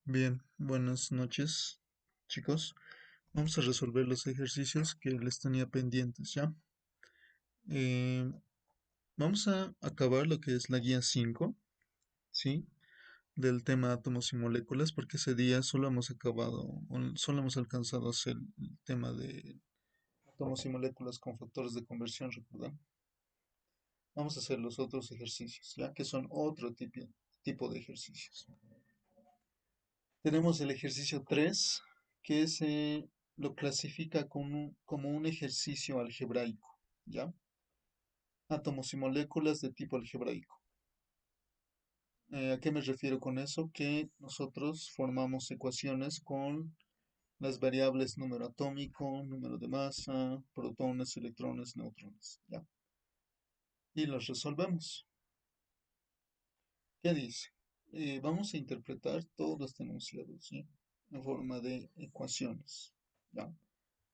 Bien, buenas noches, chicos. Vamos a resolver los ejercicios que les tenía pendientes, ¿ya? Eh, Vamos a acabar lo que es la guía 5, ¿sí? Del tema átomos y moléculas, porque ese día solo hemos acabado, solo hemos alcanzado a hacer el tema de átomos y moléculas con factores de conversión, ¿recuerdan? Vamos a hacer los otros ejercicios, ¿ya? Que son otro tipo de ejercicios. Tenemos el ejercicio 3, que se lo clasifica como un ejercicio algebraico, ¿ya? Átomos y moléculas de tipo algebraico. ¿A qué me refiero con eso? Que nosotros formamos ecuaciones con las variables número atómico, número de masa, protones, electrones, neutrones, ¿ya? Y los resolvemos. ¿Qué dice? Vamos a interpretar todos los enunciados, ¿sí? En forma de ecuaciones, ¿ya?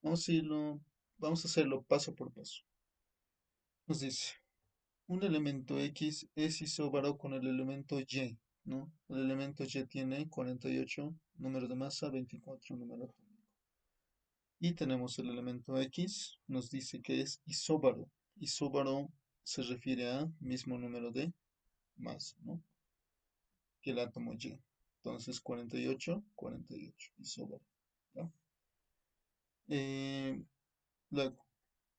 Vamos a vamos a hacerlo paso por paso. Nos dice, un elemento X es isóbaro con el elemento Y, ¿no? El elemento Y tiene 48 número de masa, 24 número atómico. Y tenemos el elemento X, nos dice que es isóbaro. Isóbaro se refiere a mismo número de masa, ¿no? Que el átomo Y. Entonces 48, 48, isóbaro, ¿ya? Eh, Luego,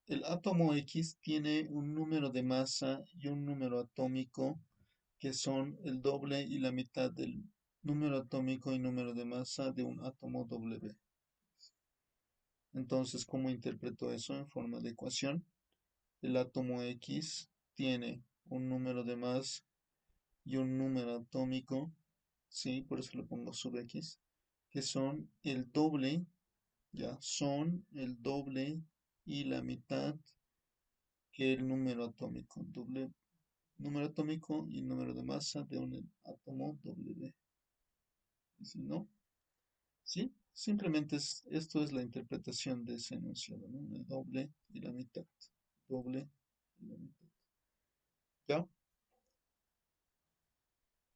el átomo X tiene un número de masa y un número atómico que son el doble y la mitad del número atómico y número de masa de un átomo W. Entonces, ¿cómo interpreto eso en forma de ecuación? El átomo X tiene un número de masa y un número atómico, ¿sí? Por eso le pongo sub X, que son el doble, ya, son el doble y la mitad que el número atómico, doble número atómico y número de masa de un átomo W. Y si no, ¿sí? Simplemente esto es la interpretación de ese enunciado, ¿no? El doble y la mitad. Doble y la mitad. ¿Ya?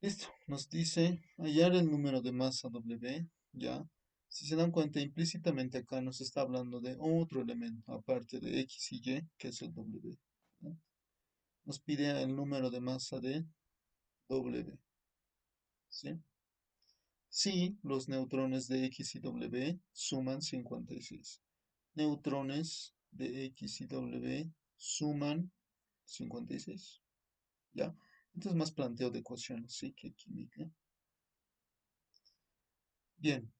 Listo. Nos dice hallar el número de masa W. ¿Ya? Si se dan cuenta, implícitamente acá nos está hablando de otro elemento, aparte de X y Y, que es el W. ¿Ya? Nos pide el número de masa de W. ¿Sí? Si los neutrones de X y W suman 56. Neutrones de X y W suman 56. ¿Ya? Entonces más planteo de ecuaciones, sí, que química. Bien,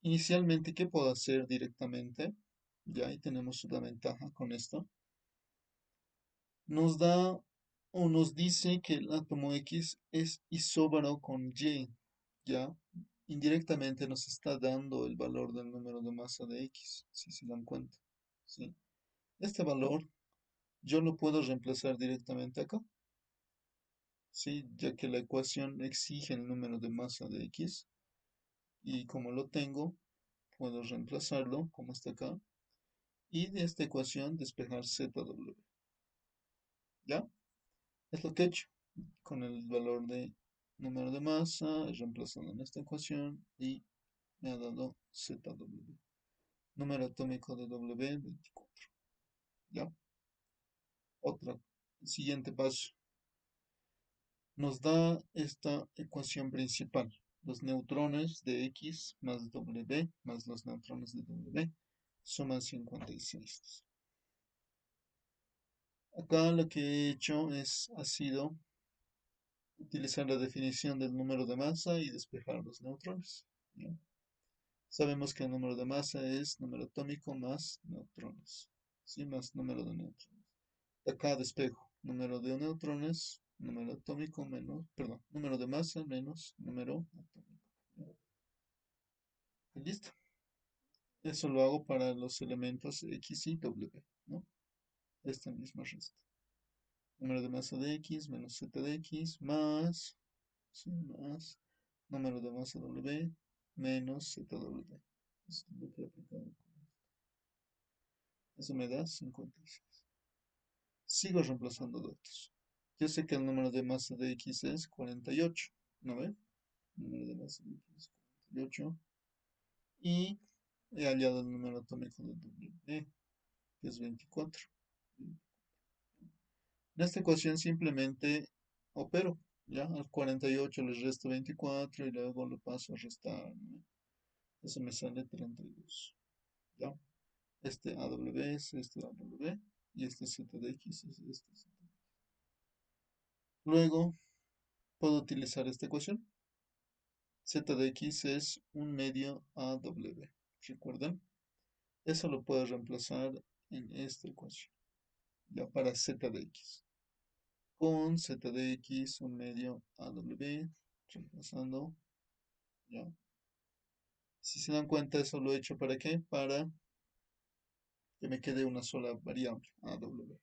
inicialmente, ¿qué puedo hacer directamente? Ya, ahí tenemos una ventaja con esto. Nos da o nos dice que el átomo X es isóbaro con Y, ¿ya? Indirectamente nos está dando el valor del número de masa de X, si se dan cuenta, ¿sí? Este valor yo lo puedo reemplazar directamente acá, ¿sí? Ya que la ecuación exige el número de masa de X y como lo tengo, puedo reemplazarlo como está acá y de esta ecuación despejar ZW, ¿ya? Es lo que he hecho con el valor de número de masa, reemplazando en esta ecuación y me ha dado ZW. Número atómico de W, 24, ¿ya? Otra, siguiente paso. Nos da esta ecuación principal. Los neutrones de X más W más los neutrones de W suman 56. Acá lo que he hecho ha sido utilizar la definición del número de masa y despejar los neutrones, ¿ya? Sabemos que el número de masa es número atómico más neutrones, ¿sí? Más número de neutrones. Acá despejo número de neutrones, número atómico menos, perdón, número de masa menos número atómico, ¿ya? Y listo. Eso lo hago para los elementos X y W, ¿no? Esta misma resta. Número de masa de X menos Z de X más, sí, más número de masa W menos ZW. Eso es lo que he aplicado. Eso me da 56. Sigo reemplazando datos. Yo sé que el número de masa de X es 48, ¿no ve? número de masa líquida es 48, y he hallado el número atómico de W, que es 24. En esta ecuación simplemente opero, ¿ya? Al 48 le resto 24 y luego lo paso a restar, ¿no? Eso me sale 32, ¿ya? Este AW es este AW y este Z de X es este Z. Luego puedo utilizar esta ecuación. Z de X es un medio AW. ¿Recuerdan? Eso lo puedo reemplazar en esta ecuación, ya para Z de X. Con Z de X un medio AW, reemplazando, ya. Si se dan cuenta, eso lo he hecho ¿para qué? Para que me quede una sola variable, AW.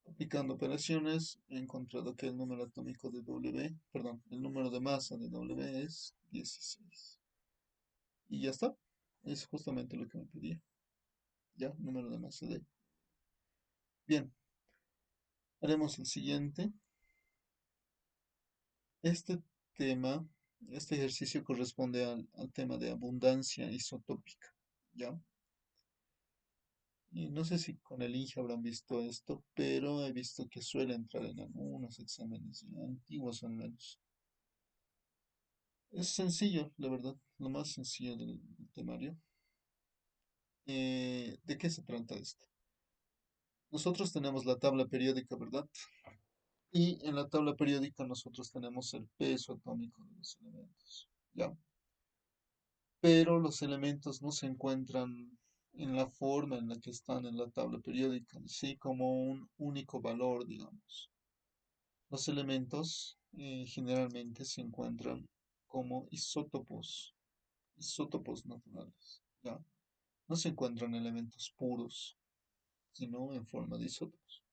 Aplicando operaciones, he encontrado que el número atómico de W, perdón, el número de masa de W es 16. Y ya está. Es justamente lo que me pedía. Ya, número de masa de. Bien, haremos el siguiente. Este tema, este ejercicio corresponde al tema de abundancia isotópica. ¿Ya? Y no sé si con el INGE habrán visto esto, pero he visto que suele entrar en algunos exámenes ya antiguos al menos. Es sencillo, la verdad, lo más sencillo del temario. ¿De qué se trata esto? Nosotros tenemos la tabla periódica, ¿verdad? Y en la tabla periódica nosotros tenemos el peso atómico de los elementos, ¿ya? Pero los elementos no se encuentran en la forma en la que están en la tabla periódica, así como un único valor, digamos. Los elementos generalmente se encuentran como isótopos naturales, ¿ya? No se encuentran elementos puros, sino en forma de isótopos.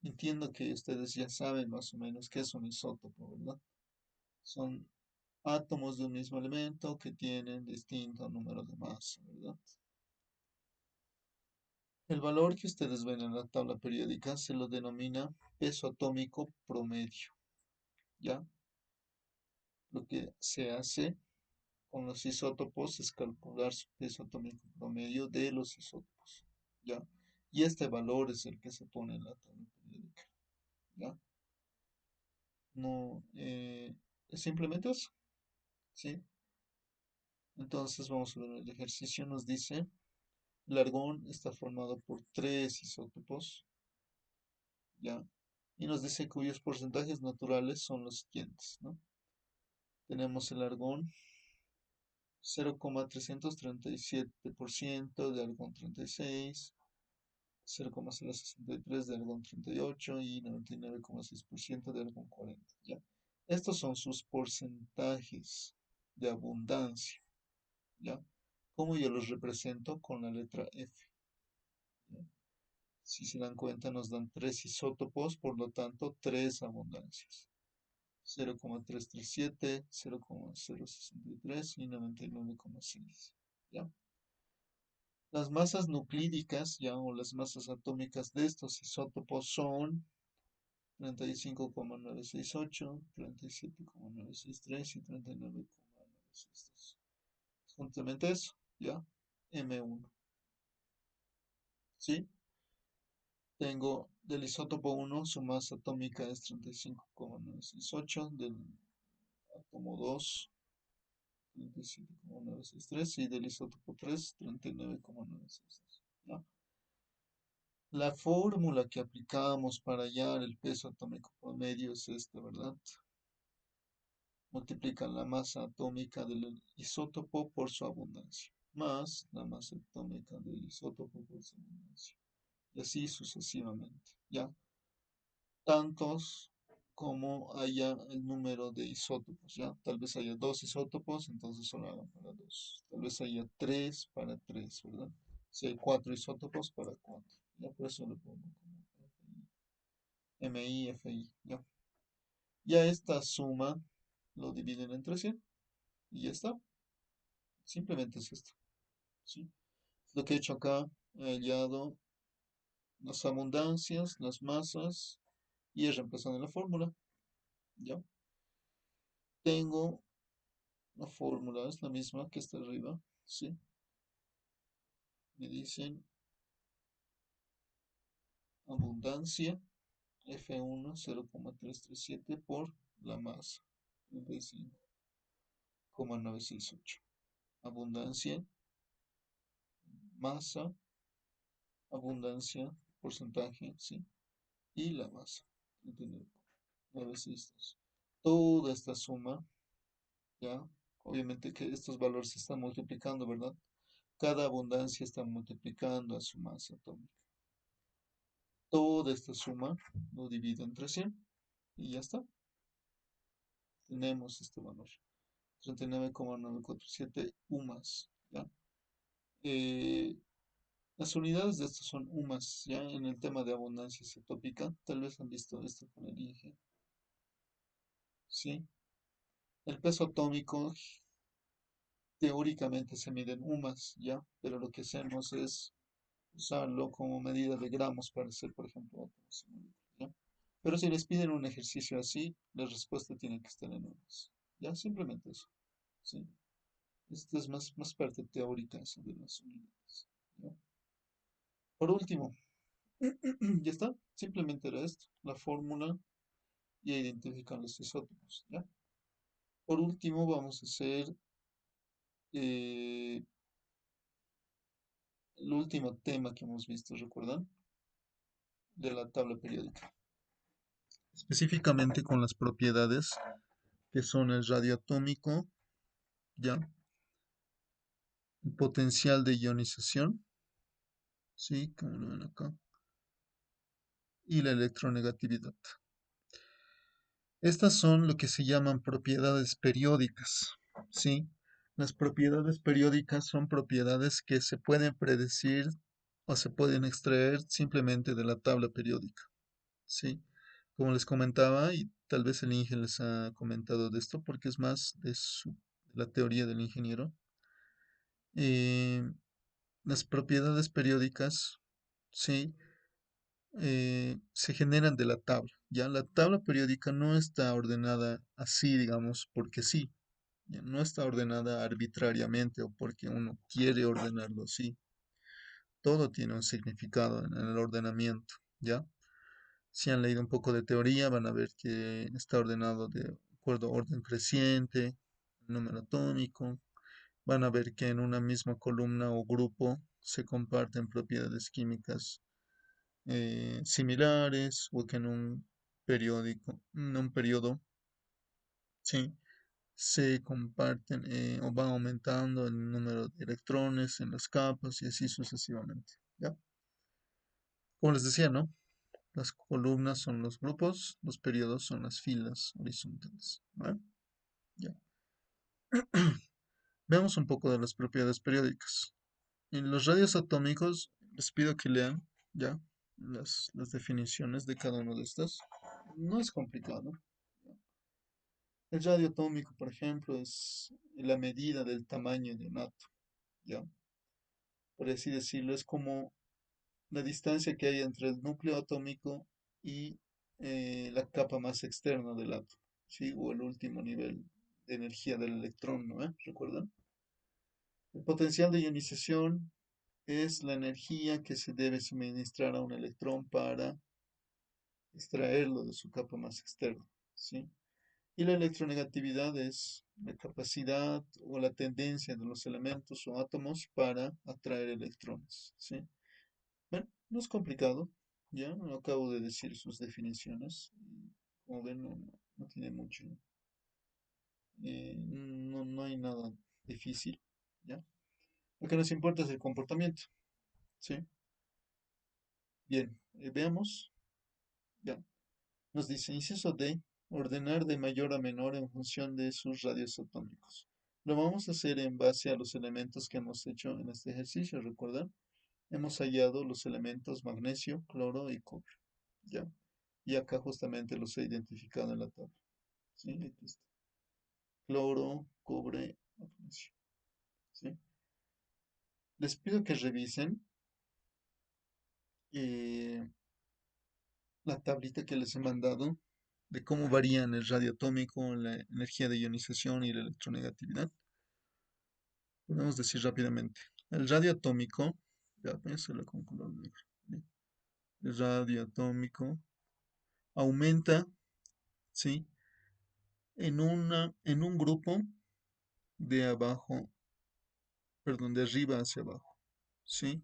Entiendo que ustedes ya saben más o menos qué es un isótopo, ¿verdad? Son átomos de un mismo elemento que tienen distinto número de masa, ¿verdad? El valor que ustedes ven en la tabla periódica se lo denomina peso atómico promedio, ¿ya? Lo que se hace con los isótopos es calcular su peso atómico promedio de los isótopos, ¿ya? Y este valor es el que se pone en la tabla periódica, ¿ya? No, es simplemente eso, ¿sí? Entonces vamos a ver el ejercicio, nos dice, el argón está formado por tres isótopos, ¿ya? Y nos dice cuyos porcentajes naturales son los siguientes, ¿no? Tenemos el argón 0,337% de argón 36, 0,063 de argón 38 y 99,6% de argón 40, ¿ya? Estos son sus porcentajes de abundancia, ¿ya? ¿Cómo yo los represento? Con la letra F, ¿ya? Si se dan cuenta, nos dan tres isótopos, por lo tanto, tres abundancias. 0,337, 0,063 y 99,6. ¿Ya? Las masas nuclídicas, ya, o las masas atómicas de estos isótopos son 35,968, 37,963 y 39,962. Juntamente eso, ¿ya? M1. ¿Sí? Tengo del isótopo 1, su masa atómica es 35,968, del átomo 2, 37,963 y del isótopo 3, 39,962. ¿Ya? La fórmula que aplicamos para hallar el peso atómico promedio es esta, ¿verdad? Multiplican la masa atómica del isótopo por su abundancia, más la masa atómica del isótopo por su abundancia, y así sucesivamente, ¿ya? Tantos como haya el número de isótopos, ¿ya? Tal vez haya dos isótopos, entonces solo hagan para dos. Tal vez haya tres para tres, ¿verdad? Si hay cuatro isótopos, para cuatro. Ya por eso le pongo como MI, FI, ¿ya? Ya esta suma lo dividen entre 100 y ya está. Simplemente es esto, ¿sí? Lo que he hecho acá, he hallado las abundancias, las masas y he reemplazado en la fórmula, ¿ya? tengo la fórmula, es la misma que está arriba, ¿sí? Me dicen abundancia F1 0,337 por la masa, 35,968. Abundancia, masa, abundancia, porcentaje, ¿sí? Y la masa, 39,962. Toda esta suma, ¿ya? Obviamente que estos valores se están multiplicando, ¿verdad? Cada abundancia está multiplicando a su masa atómica. Toda esta suma lo divido entre 100 y ya está. Tenemos este valor. 39,947 UMAS, ¿ya? Eh, las unidades de estos son UMAS, ¿ya? En el tema de abundancia isotópica, tal vez han visto esto con el INGE, ¿sí? El peso atómico teóricamente se mide en UMAS, ¿ya? Pero lo que hacemos es usarlo como medida de gramos para hacer, por ejemplo, átomos y moléculas, ¿ya? Pero si les piden un ejercicio así, la respuesta tiene que estar en UMAS, ¿ya? Simplemente eso, ¿sí? Esto es más parte teórica eso de las unidades, ¿ya? Por último, ya está, simplemente era esto, la fórmula y identificar los isótopos, ¿ya? Por último, vamos a hacer eh, el último tema que hemos visto, ¿recuerdan? De la tabla periódica. Específicamente con las propiedades que son el radio atómico, ¿ya? El potencial de ionización, ¿sí? Como lo ven acá. Y la electronegatividad. Estas son lo que se llaman propiedades periódicas, ¿sí? Las propiedades periódicas son propiedades que se pueden predecir o se pueden extraer simplemente de la tabla periódica, ¿sí? Como les comentaba, y tal vez el ingeniero les ha comentado de esto porque es más de la teoría del ingeniero, eh, las propiedades periódicas, ¿sí? Se generan de la tabla, ¿ya? La tabla periódica no está ordenada así, digamos, porque sí, ¿ya? No está ordenada arbitrariamente o porque uno quiere ordenarlo así. Todo tiene un significado en el ordenamiento, ¿ya? Si han leído un poco de teoría, van a ver que está ordenado de acuerdo a orden creciente, número atómico. Van a ver que en una misma columna o grupo se comparten propiedades químicas similares o que en un periódico, en un periodo, sí, se comparten o van aumentando el número de electrones en las capas y así sucesivamente, ¿ya? Como les decía, ¿no? Las columnas son los grupos, los periodos son las filas horizontales, ¿vale? Ya. Veamos un poco de las propiedades periódicas. En los radios atómicos, les pido que lean, ¿ya? Las definiciones de cada una de estas. No es complicado. El radio atómico, por ejemplo, es la medida del tamaño de un átomo, ¿ya? Por así decirlo, es como la distancia que hay entre el núcleo atómico y la capa más externa del átomo, ¿sí? O el último nivel de energía del electrón, ¿no? ¿Recuerdan? El potencial de ionización es la energía que se debe suministrar a un electrón para extraerlo de su capa más externa, ¿sí? Y la electronegatividad es la capacidad o la tendencia de los elementos o átomos para atraer electrones, ¿sí? Bueno, no es complicado, ya acabo de decir sus definiciones. Como ven, no tiene mucho, no hay nada difícil, ¿ya? Lo que nos importa es el comportamiento, ¿sí? Bien, veamos, ya. Nos dice, inciso D, ordenar de mayor a menor en función de sus radios atómicos. Lo vamos a hacer en base a los elementos que hemos hecho en este ejercicio, ¿recuerdan? Hemos hallado los elementos magnesio, cloro y cobre, ¿ya? Y acá justamente los he identificado en la tabla, ¿sí? Aquí está. Cloro, cobre, magnesio, ¿sí? Les pido que revisen eh, la tablita que les he mandado, de cómo varían el radio atómico, la energía de ionización y la electronegatividad. Podemos decir rápidamente. El radio atómico, ya voy a hacerlo con color negro. ¿Sí? El radio atómico aumenta, ¿sí? En un grupo de abajo, perdón, de arriba hacia abajo, ¿sí?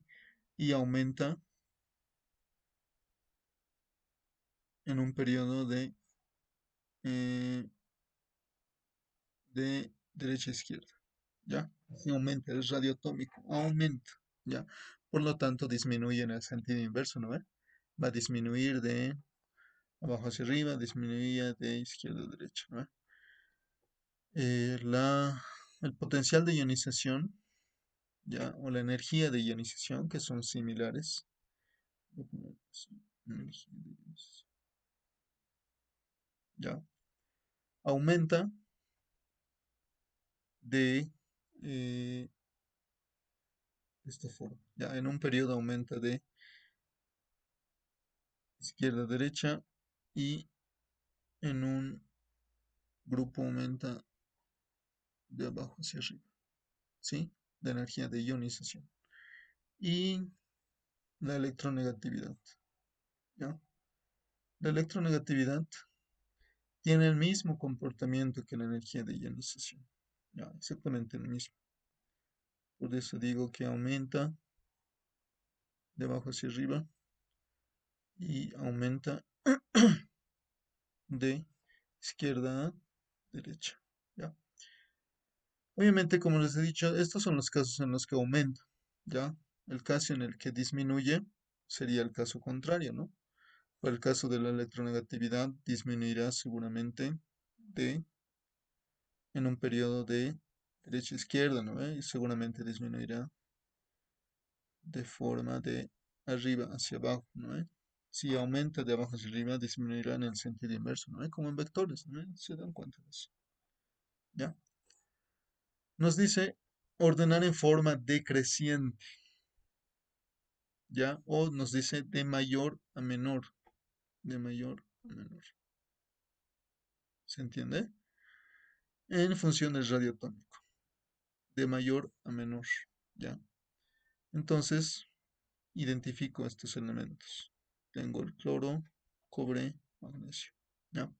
Y aumenta en un periodo eh, de derecha a izquierda, ¿ya? Así aumenta el radio atómico, aumenta, ¿ya? Por lo tanto, disminuye en el sentido inverso, ¿no ve? Va a disminuir de abajo hacia arriba, disminuye de izquierda a derecha, ¿no ve? El potencial de ionización, ¿ya? O la energía de ionización, que son similares. Voy a poner así, energía de ionización, ¿ya? Aumenta de eh, esta forma, ¿ya? En un periodo aumenta de izquierda a derecha y en un grupo aumenta de abajo hacia arriba, ¿sí? De energía de ionización. Y la electronegatividad, ¿ya? La electronegatividad tiene el mismo comportamiento que la energía de ionización, ¿ya? Exactamente el mismo. Por eso digo que aumenta de abajo hacia arriba y aumenta de izquierda a derecha, ¿ya? Obviamente, como les he dicho, estos son los casos en los que aumenta, ¿ya? El caso en el que disminuye sería el caso contrario, ¿no? Para el caso de la electronegatividad, disminuirá seguramente de, en un periodo de derecha a izquierda, ¿no ve? Y seguramente disminuirá de forma de arriba hacia abajo, ¿no ve? Si aumenta de abajo hacia arriba, disminuirá en el sentido inverso, ¿no ve? Como en vectores, ¿no ve? Se dan cuenta de eso, ¿ya? Nos dice ordenar en forma decreciente, ¿ya? O nos dice de mayor a menor, de mayor a menor. ¿Se entiende? En función del radio atómico, de mayor a menor, ¿ya? Entonces, identifico estos elementos. Tengo el cloro, cobre, magnesio, ¿ya?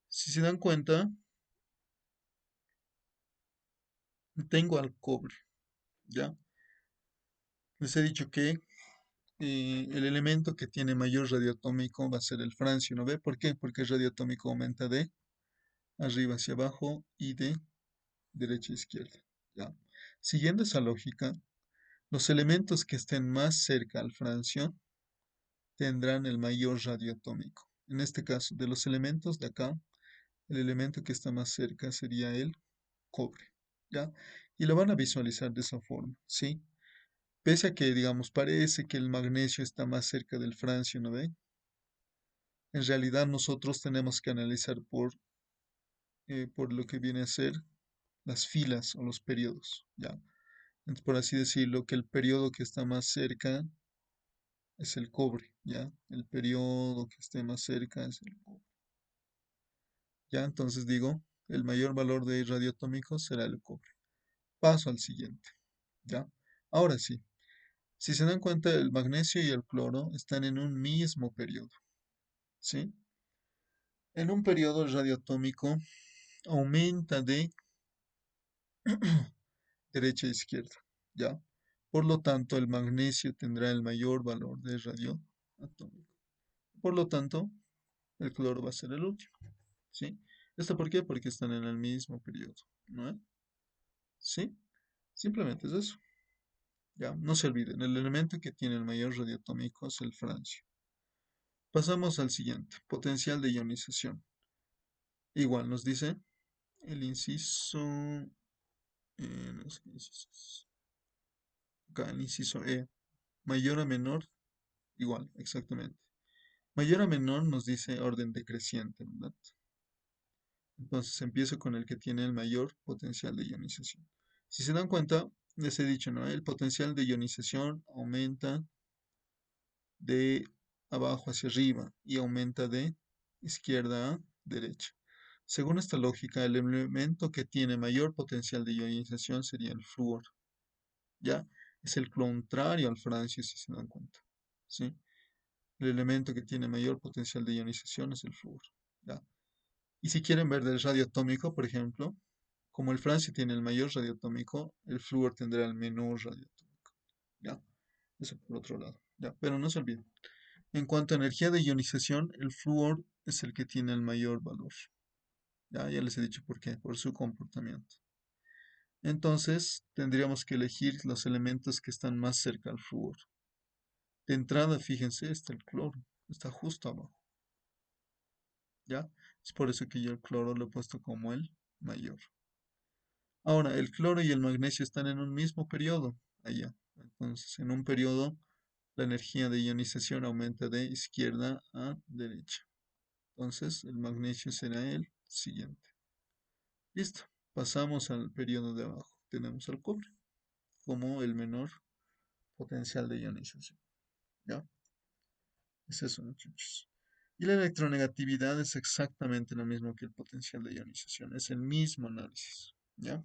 Si se dan cuenta, tengo al cobre, ¿ya? Les he dicho que el elemento que tiene mayor radio atómico va a ser el francio, ¿no ve? ¿Por qué? Porque el radio atómico aumenta de arriba hacia abajo y de derecha a izquierda, ¿ya? Siguiendo esa lógica, los elementos que estén más cerca al francio tendrán el mayor radio atómico. En este caso, de los elementos de acá, el elemento que está más cerca sería el cobre, ¿ya? Y lo van a visualizar de esa forma, ¿sí? Pese a que, digamos, parece que el magnesio está más cerca del francio, ¿no ve? En realidad nosotros tenemos que analizar por lo que viene a ser las filas o los periodos, ¿ya? Entonces, por así decirlo, que el periodo que está más cerca es el cobre, ¿ya? El periodo que esté más cerca es el cobre, ¿ya? Entonces digo, el mayor valor de radioatómico será el cobre. Paso al siguiente, ¿ya? Ahora sí, si se dan cuenta, el magnesio y el cloro están en un mismo periodo, ¿sí? En un periodo el radioatómico aumenta de derecha a izquierda, ¿ya? Por lo tanto, el magnesio tendrá el mayor valor de radioatómico. Por lo tanto, el cloro va a ser el último, ¿sí? ¿Esto por qué? Porque están en el mismo periodo, ¿no? ¿Sí? Simplemente es eso, ¿ya? No se olviden, el elemento que tiene el mayor radioatómico es el francio. Pasamos al siguiente, potencial de ionización. Igual nos dice el inciso, no sé qué inciso es. Acá el inciso E, mayor a menor, igual, exactamente. Mayor a menor nos dice orden decreciente, ¿verdad? Entonces empiezo con el que tiene el mayor potencial de ionización. Si se dan cuenta, les he dicho, ¿no? El potencial de ionización aumenta de abajo hacia arriba y aumenta de izquierda a derecha. Según esta lógica, el elemento que tiene mayor potencial de ionización sería el flúor. ¿Ya? Es el contrario al francio, si se dan cuenta. ¿Sí? El elemento que tiene mayor potencial de ionización es el flúor. ¿Ya? Y si quieren ver del radio atómico, por ejemplo, como el francio tiene el mayor radio atómico, el flúor tendrá el menor radio atómico. ¿Ya? Eso por otro lado. ¿Ya? Pero no se olviden. En cuanto a energía de ionización, el flúor es el que tiene el mayor valor. Ya les he dicho por qué, por su comportamiento. Entonces, tendríamos que elegir los elementos que están más cerca al flúor. De entrada, fíjense, está el cloro, está justo abajo, ¿ya? Es por eso que yo el cloro lo he puesto como el mayor. Ahora, el cloro y el magnesio están en un mismo periodo, allá. Entonces, en un periodo, la energía de ionización aumenta de izquierda a derecha. Entonces, el magnesio será el siguiente. Listo. Pasamos al periodo de abajo. Tenemos al cobre como el menor potencial de ionización. ¿Ya? Es eso, muchachos. Y la electronegatividad es exactamente lo mismo que el potencial de ionización. Es el mismo análisis. ¿Ya?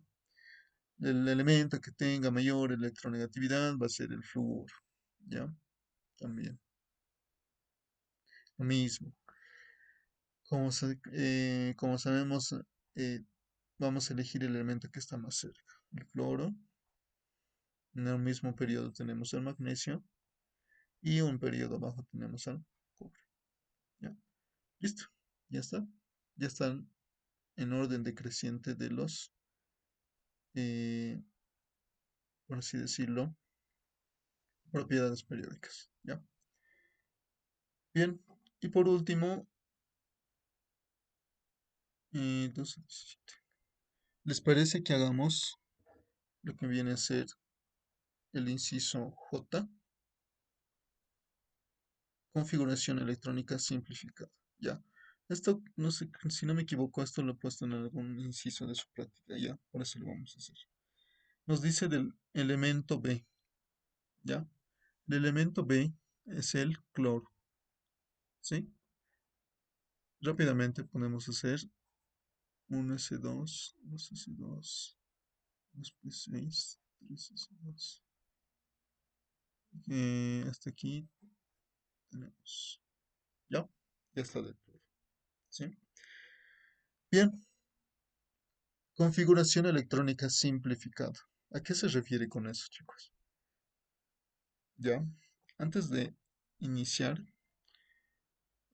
El elemento que tenga mayor electronegatividad va a ser el flúor. ¿Ya? También. Lo mismo. Como sabemos, eh, vamos a elegir el elemento que está más cerca. El cloro. En el mismo periodo tenemos el magnesio. Y un periodo abajo tenemos al cobre. ¿Ya? Listo. Ya está. Ya están en orden decreciente de los, eh, por así decirlo, propiedades periódicas. ¿Ya? Bien. Y por último, 12, 17. ¿Les parece que hagamos lo que viene a ser el inciso J? Configuración electrónica simplificada. ¿Ya? Esto, no sé, si no me equivoco, esto lo he puesto en algún inciso de su práctica. ¿Ya? Por eso lo vamos a hacer. Nos dice del elemento B. ¿Ya? El elemento B es el cloro. ¿Sí? Rápidamente podemos hacer un S2, 2S2, 2P6, 3S2. Hasta aquí tenemos. ¿Ya? Ya está de acuerdo. ¿Sí? Bien, configuración electrónica simplificada. ¿A qué se refiere con eso, chicos? Ya, antes de iniciar,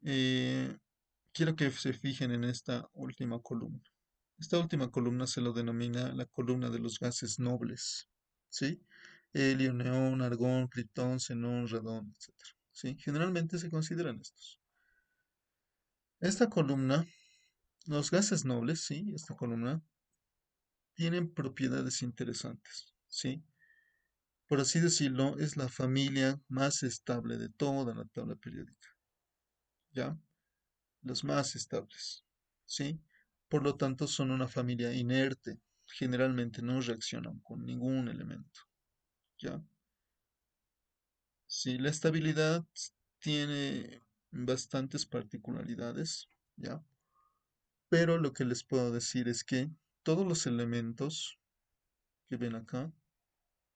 eh, quiero que se fijen en esta última columna. Esta última columna se lo denomina la columna de los gases nobles, ¿sí? Helio, neón, argón, criptón, xenón, radón, etcétera. ¿Sí? Generalmente se consideran estos. Esta columna, los gases nobles, ¿sí? Esta columna, tienen propiedades interesantes, ¿sí? Por así decirlo, es la familia más estable de toda la tabla periódica, ¿ya? Los más estables, ¿sí? Por lo tanto, son una familia inerte. Generalmente no reaccionan con ningún elemento, ¿ya? Sí, la estabilidad tiene bastantes particularidades, ¿ya? Pero lo que les puedo decir es que todos los elementos que ven acá,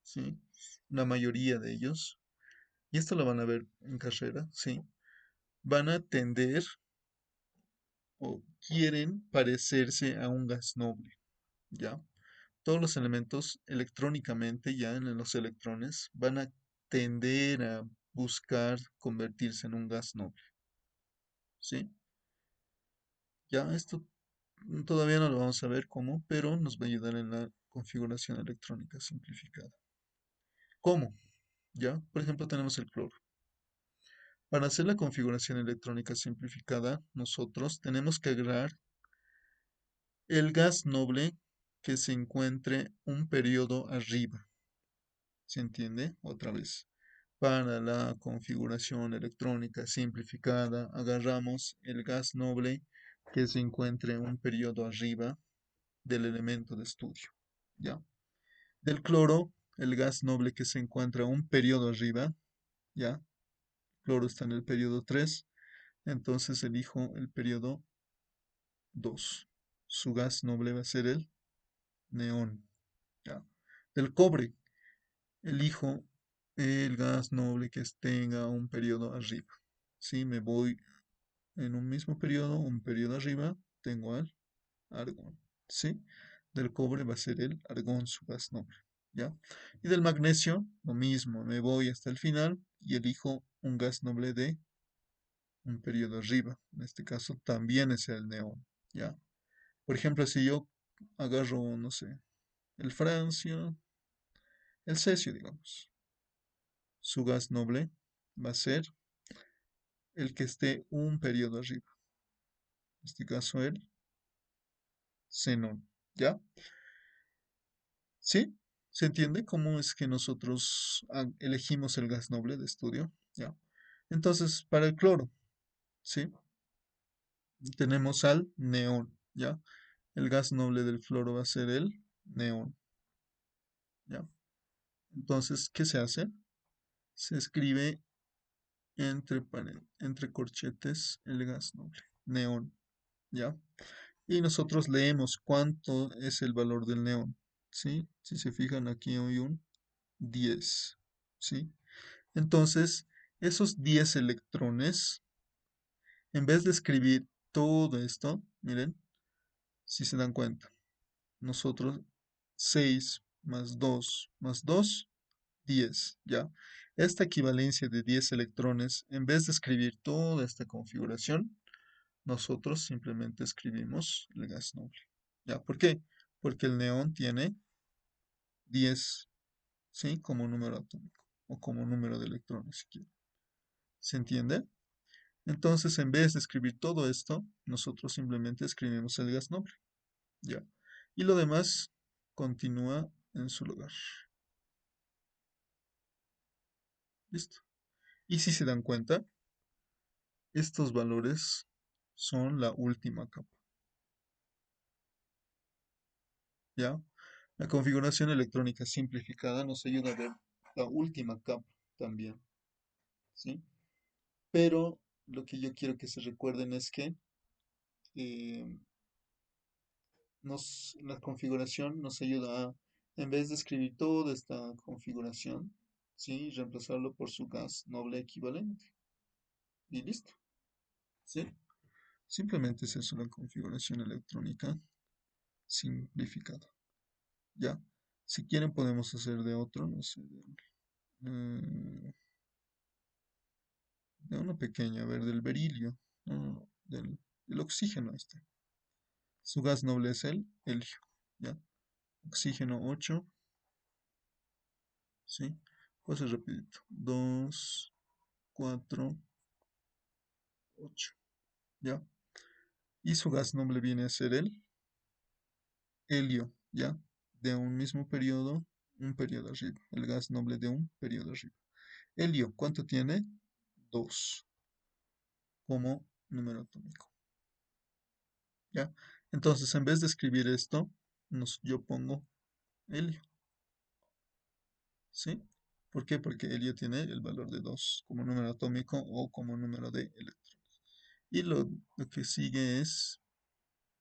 ¿sí? La mayoría de ellos, y esto lo van a ver en carrera, ¿sí? Van a tender o quieren parecerse a un gas noble, ¿ya? Todos los elementos electrónicamente, ya en los electrones, van a tender a buscar convertirse en un gas noble, ¿sí? Ya esto todavía no lo vamos a ver cómo, pero nos va a ayudar en la configuración electrónica simplificada. ¿Cómo? Ya, por ejemplo, tenemos el cloro. Para hacer la configuración electrónica simplificada, nosotros tenemos que agregar el gas noble que se encuentre un periodo arriba. ¿Se entiende? Otra vez. Para la configuración electrónica simplificada, agarramos el gas noble que se encuentre un periodo arriba del elemento de estudio. ¿Ya? Del cloro, el gas noble que se encuentra un periodo arriba, ¿ya? Cloro está en el periodo 3. Entonces elijo el periodo 2. Su gas noble va a ser el neón. ¿Ya? Del cobre, elijo el gas noble que tenga un periodo arriba. Si me voy en un mismo periodo, un periodo arriba, tengo al argón. ¿Sí? Del cobre va a ser el argón, su gas noble. ¿Ya? Y del magnesio, lo mismo, me voy hasta el final y elijo un gas noble de un periodo arriba. En este caso también es el neón. ¿Ya? Por ejemplo, si yo agarro, no sé, el francio, el cesio, digamos, su gas noble va a ser el que esté un periodo arriba. En este caso, el xenón. ¿Ya? ¿Sí? ¿Se entiende cómo es que nosotros elegimos el gas noble de estudio? ¿Ya? Entonces, para el cloro, ¿sí? Tenemos al neón, ¿ya? El gas noble del fluoro va a ser el neón, ¿ya? Entonces, ¿qué se hace? Se escribe entre corchetes el gas noble, neón, ¿ya? Y nosotros leemos cuánto es el valor del neón, ¿sí? Si se fijan aquí hay un 10, ¿sí? Entonces, esos 10 electrones, en vez de escribir todo esto, miren, si se dan cuenta, nosotros 6 más 2 más 2, 10, ¿ya? Esta equivalencia de 10 electrones, en vez de escribir toda esta configuración, nosotros simplemente escribimos el gas noble, ¿ya? ¿Por qué? Porque el neón tiene 10, ¿sí? Como número atómico o como número de electrones, si quieren. ¿Se entiende? Entonces, en vez de escribir todo esto, nosotros simplemente escribimos el gas noble, ¿ya? Y lo demás continúa en su lugar. ¿Listo? Y si se dan cuenta, estos valores son la última capa, ¿ya? La configuración electrónica simplificada nos ayuda a ver la última capa también, ¿sí? Pero lo que yo quiero que se recuerden es que eh, la configuración nos ayuda a, en vez de escribir toda esta configuración, ¿sí? Reemplazarlo por su gas noble equivalente. Y listo, ¿sí? Simplemente es eso la configuración electrónica simplificada. Ya. Si quieren podemos hacer de otro, no sé, eh, de uno pequeño, a ver, del berilio, no, no, no, del oxígeno este. Su gas noble es el helio, ¿ya? Oxígeno 8, ¿sí? Pues es rapidito. 2, 4, 8, ¿ya? Y su gas noble viene a ser el helio, ¿ya? De un mismo periodo, un periodo arriba. El gas noble de un periodo arriba. Helio, ¿cuánto tiene? 2 como número atómico, ¿ya? Entonces, en vez de escribir esto, yo pongo helio, ¿sí? ¿Por qué? Porque helio tiene el valor de 2 como número atómico o como número de electrones. Y lo que sigue es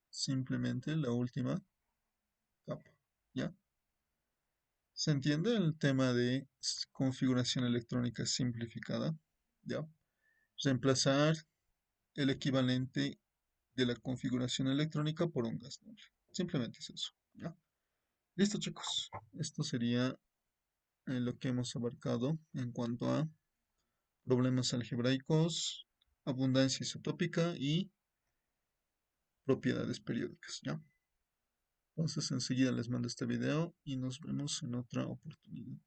simplemente la última capa, ¿ya? ¿Se entiende el tema de configuración electrónica simplificada? ¿Ya? Reemplazar el equivalente de la configuración electrónica por un gas noble. Simplemente es eso, ¿ya? Listo, chicos. Esto sería lo que hemos abarcado en cuanto a problemas algebraicos, abundancia isotópica y propiedades periódicas, ¿ya? Entonces enseguida les mando este video y nos vemos en otra oportunidad.